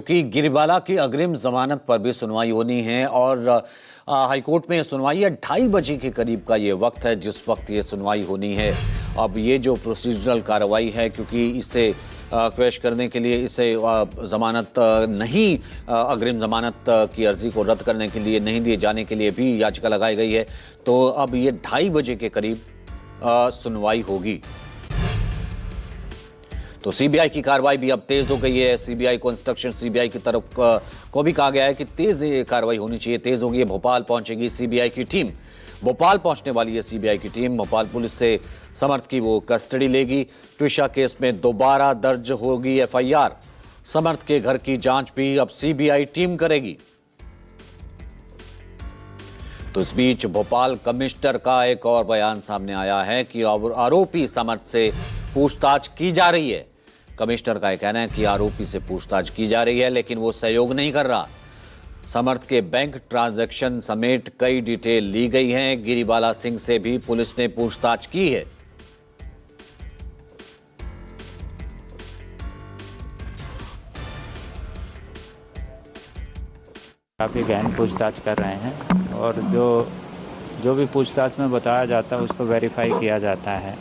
कि गिरिबाला की अग्रिम जमानत पर भी सुनवाई होनी है और हाईकोर्ट में सुनवाई है। 2:30 बजे के करीब का ये वक्त है जिस वक्त ये सुनवाई होनी है। अब ये जो प्रोसीजरल कार्रवाई है, क्योंकि इसे क्वैश करने के लिए इसे जमानत नहीं, अग्रिम जमानत की अर्जी को रद्द करने के लिए नहीं दिए जाने के लिए भी याचिका लगाई गई है। तो अब ये 2:30 बजे के करीब सुनवाई होगी। तो सीबीआई की कार्रवाई भी अब तेज हो गई है। सीबीआई को इंस्ट्रक्शन सीबीआई की तरफ को भी कहा गया है कि तेज कार्रवाई होनी चाहिए, तेज होगी। भोपाल पहुंचेगी सीबीआई की टीम। भोपाल पहुंचने वाली है सीबीआई की टीम। भोपाल पुलिस से समर्थ की वो कस्टडी लेगी। ट्विशा केस में दोबारा दर्ज होगी एफआईआर। समर्थ के घर की जांच भी अब सीबीआई टीम करेगी। तो इस बीच भोपाल कमिश्नर का एक और बयान सामने आया है कि आरोपी समर्थ से पूछताछ की जा रही है। कमिश्नर का कहना है कि आरोपी से पूछताछ की जा रही है, लेकिन वो सहयोग नहीं कर रहा। समर्थ के बैंक ट्रांजैक्शन समेत कई डिटेल ली गई हैं। गिरिबाला सिंह से भी पुलिस ने पूछताछ की है। काफ़ी गहन पूछताछ कर रहे हैं और जो भी पूछताछ में बताया जाता है उसको वेरीफाई किया जाता है।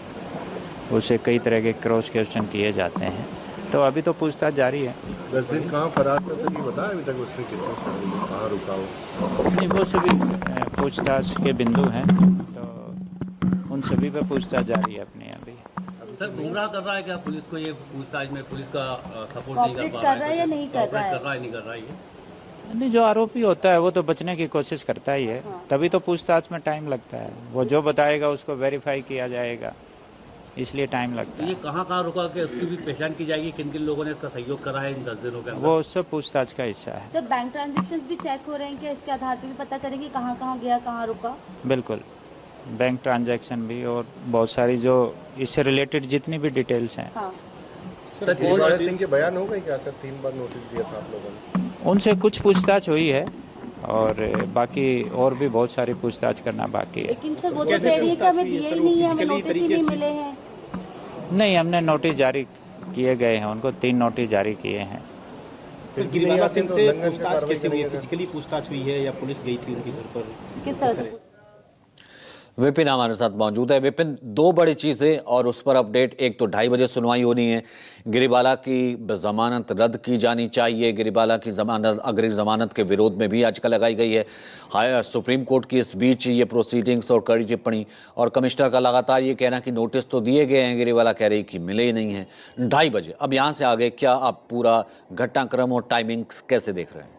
उसे कई तरह के क्रॉस क्वेश्चन किए जाते हैं। तो अभी तो पूछताछ जारी है। 10 दिन कहाँ फरार था सर, ये बताया अभी तक उसने किस तरह कहाँ रुका हो? नहीं, वो सभी पूछताछ के बिंदु हैं, तो उन सभी पे पूछताछ जारी है अपनी अभी। सर, गुमराह कर रहा है क्या पुलिस को? ये पूछताछ में पुलिस का सपोर्ट नहीं कर पा रहा है या नहीं कर रहा है? नहीं, जो आरोपी होता है वो तो बचने की कोशिश करता ही है। तभी तो पूछताछ में टाइम लगता है। वो जो बताएगा उसको वेरीफाई किया जाएगा, इसलिए टाइम लगता है। ये कहाँ रुका के उसकी भी पहचान की जाएगी, किन किन लोगों ने इसका सहयोग करा है इन 10 दिनों के अंदर? वो सब पूछताछ का हिस्सा है। सर, बैंक ट्रांजैक्शंस भी चेक हो रहे हैं क्या? इसके आधार पर भी पता करेंगे कहाँ गया, कहाँ रुका? बिल्कुल, बैंक ट्रांजैक्शन भी और बहुत सारी जो इससे रिलेटेड जितनी भी डिटेल्स हैं। हाँ। सर, गिरिबाला सिंह के बयान हो गए क्या सर? 3 बार नोटिस दिया था आप लोगों ने। उनसे कुछ पूछताछ हुई है और बाकी और भी बहुत सारी पूछताछ करना बाकी है। लेकिन सर वो तो कह रही है कि हमें दिए ही नहीं है, हमें नोटिस ही नहीं मिले हैं। नहीं, हमने नोटिस जारी किए गए हैं, उनको 3 नोटिस जारी किए हैं। गिरिबाला सिंह से पूछताछ कैसे हुई है? फिजिकली पूछताछ हुई है या पुलिस गई थी उनके घर पर? किस तरह से? विपिन हमारे साथ मौजूद है। विपिन, 2 बड़ी चीजें और उस पर अपडेट। एक तो 2:30 बजे सुनवाई होनी है। गिरिबाला की जमानत रद्द की जानी चाहिए। गिरिबाला की जमानत, अग्रिम जमानत के विरोध में भी याचिका लगाई गई है सुप्रीम कोर्ट की। इस बीच ये प्रोसीडिंग्स और कड़ी टिप्पणी और कमिश्नर का लगातार ये कहना कि नोटिस तो दिए गए हैं, गिरिबाला कह रही कि मिले ही नहीं है। 2:30 बजे अब यहाँ से आगे क्या आप पूरा घटनाक्रम और टाइमिंग्स कैसे देख रहे हैं?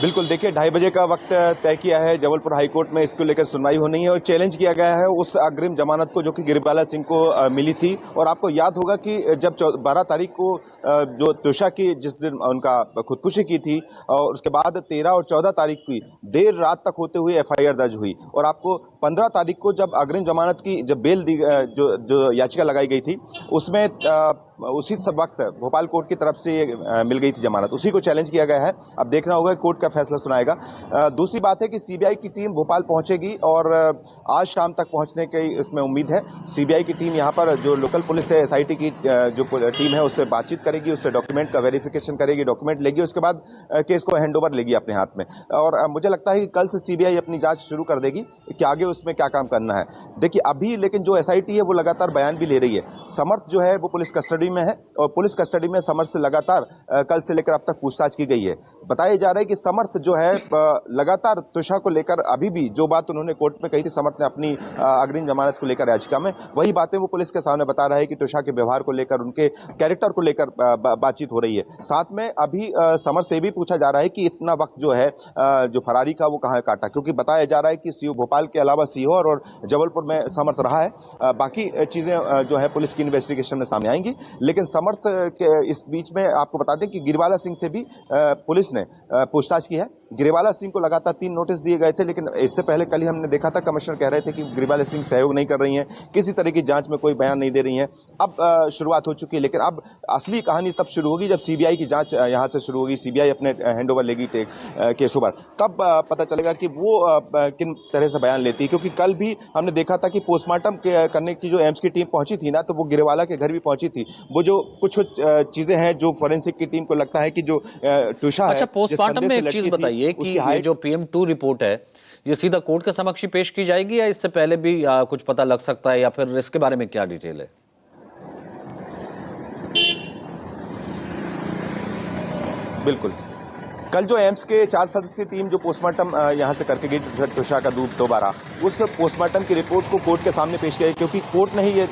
बिल्कुल, देखिए 2:30 बजे का वक्त तय किया है। जबलपुर हाईकोर्ट में इसको लेकर सुनवाई होनी है और चैलेंज किया गया है उस अग्रिम जमानत को जो कि गिरिबाला सिंह को मिली थी। और आपको याद होगा कि जब 12 तारीख को जो ट्विशा की जिस दिन उनका खुदकुशी की थी और उसके बाद 13 और 14 तारीख की देर रात तक होते हुए एफआईआर दर्ज हुई और आपको 15 तारीख को जब अग्रिम जमानत की जब बेल दी, जो याचिका लगाई गई थी, उसमें उसी वक्त भोपाल कोर्ट की तरफ से मिल गई थी जमानत। उसी को चैलेंज किया गया है। अब देखना होगा कोर्ट का फैसला सुनाएगा। दूसरी बात है कि सीबीआई की टीम भोपाल पहुंचेगी और आज शाम तक पहुंचने की इसमें उम्मीद है। सीबीआई की टीम यहां पर जो लोकल पुलिस है, एसआईटी की जो टीम है, उससे बातचीत करेगी, उससे डॉक्यूमेंट का वेरिफिकेशन करेगी, डॉक्यूमेंट लेगी, उसके बाद केस को हैंडओवर लेगी अपने हाथ में। और मुझे लगता है कि कल से सीबीआई अपनी जांच शुरू कर देगी कि आगे उसमें क्या काम करना है। देखिए अभी लेकिन जो एसआईटी है वो लगातार बयान भी ले रही है। समर्थ जो है वो पुलिस कस्टडी में है और पुलिस कस्टडी में समर्थ से लगातार कल से लेकर अब तक पूछताछ की गई है। बताया जा रहा है कि समर्थ जो है लगातार ट्विशा को लेकर अभी भी जो बात उन्होंने कोर्ट में कही थी, समर्थ ने अपनी अग्रिम जमानत को लेकर याचिका में, वही बातें वो पुलिस के सामने बता रहा है कि ट्विशा के व्यवहार को लेकर, उनके कैरेक्टर को लेकर बातचीत हो रही है। साथ में अभी समर्थ से भी पूछा जा रहा है कि इतना वक्त जो है जो फरारी का वो कहाँ काटा, क्योंकि बताया जा रहा है कि सीओ भोपाल के अलावा सीहोर और जबलपुर में समर्थ रहा है। बाकी चीजें जो है पुलिस की इन्वेस्टिगेशन में सामने आएंगी। लेकिन समर्थ के इस बीच में आपको बता दें कि गिरिबाला सिंह से भी पुलिस ने पूछताछ की है गिरिबाला सिंह को लगातार 3 नोटिस दिए गए थे, लेकिन इससे पहले कल ही हमने देखा था कमिश्नर कह रहे थे कि गिरिबाला सिंह सहयोग नहीं कर रही हैं, किसी तरह की जांच में कोई बयान नहीं दे रही हैं। अब शुरुआत हो चुकी है, लेकिन अब असली कहानी तब शुरू होगी जब सीबीआई की जांच यहां से शुरू होगी, सीबीआई अपने हैंडओवर लेगी केसों पर, तब पता चलेगा कि वो किन तरह से बयान लेती है। क्योंकि कल भी हमने देखा था कि पोस्टमार्टम करने की जो एम्स की टीम पहुंची थी ना, तो वो गिरिबाला के घर भी पहुंची थी। वो जो कुछ चीजें हैं जो फोरेंसिक की टीम को लगता है कि जो टुशा है, अच्छा, जिस पोस्टमार्टम फंदे में से एक लटकी चीज थी, बताइए कि उसकी ये हाइट जो PM2 रिपोर्ट है, ये सीधा कोर्ट के समक्ष ही पेश की जाएगी या इससे पहले भी कुछ पता लग सकता है, या फिर इसके बारे में क्या डिटेल है? बिल्कुल, कल जो एम्स के 4 सदस्यीय टीम जो पोस्टमार्टम यहां से करके गई तुषा का दूध दोबारा, उस पोस्टमार्टम की रिपोर्ट को कोर्ट के सामने पेश किया, क्योंकि कोर्ट ने ही ये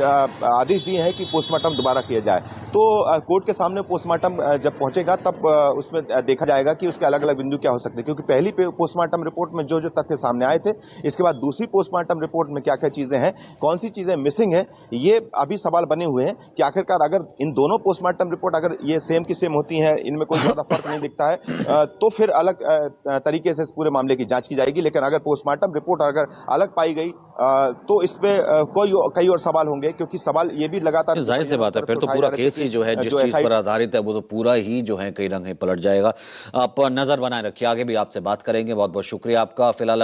आदेश दिए हैं कि पोस्टमार्टम दोबारा किया जाए। तो कोर्ट के सामने पोस्टमार्टम जब पहुंचेगा तब उसमें देखा जाएगा कि उसके अलग अलग बिंदु क्या हो सकते हैं, क्योंकि पहली पोस्टमार्टम रिपोर्ट में जो जो तथ्य सामने आए थे, इसके बाद दूसरी पोस्टमार्टम रिपोर्ट में क्या क्या चीजें हैं, कौन सी चीजें मिसिंग है, ये अभी सवाल बने हुए हैं कि आखिरकार अगर इन दोनों पोस्टमार्टम रिपोर्ट अगर ये सेम की सेम होती है, इनमें कोई ज्यादा फर्क नहीं दिखता है, तो फिर अलग तरीके से इस पूरे मामले की जांच की जाएगी। लेकिन अगर पोस्टमार्टम रिपोर्ट अगर अलग पाई गई तो इसमें कई और सवाल होंगे, क्योंकि सवाल ये भी लगातार जाहिर सी बात है, फिर तो पूरा केस ही जो है जिस चीज पर आधारित है वो तो पूरा ही जो है कई रंग पलट जाएगा। आप नजर बनाए रखिए, आगे भी आपसे बात करेंगे। बहुत बहुत शुक्रिया आपका। फिलहाल